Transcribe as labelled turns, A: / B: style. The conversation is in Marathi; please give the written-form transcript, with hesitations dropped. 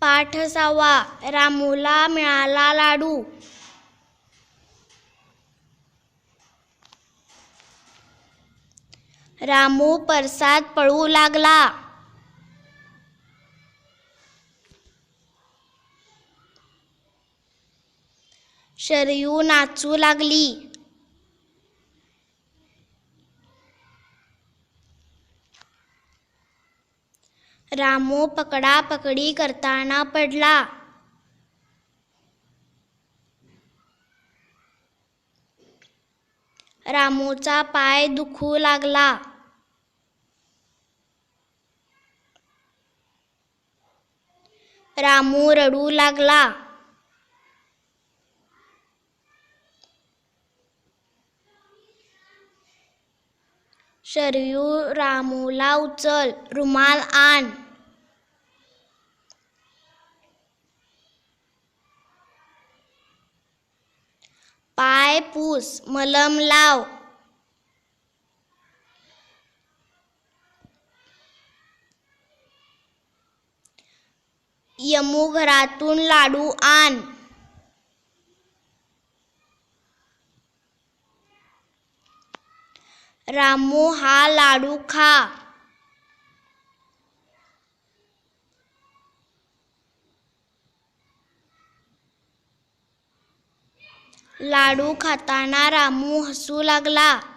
A: पाठ 6. रामूला मिळाला लाडू. रामू परसात पळू लागला. शरयू नाचू लागली. रामू पकडापकडी करताना पडला. रामूचा पाय दुखू लागला. रामू रडू लागला. शरयू रामूला उचल, रुमाल आण. पाय पुस, मलम लाव. यमू घरातून लाडू आण. रामू हा लाडू खा. लाडू खाताना रामू हसू लागला.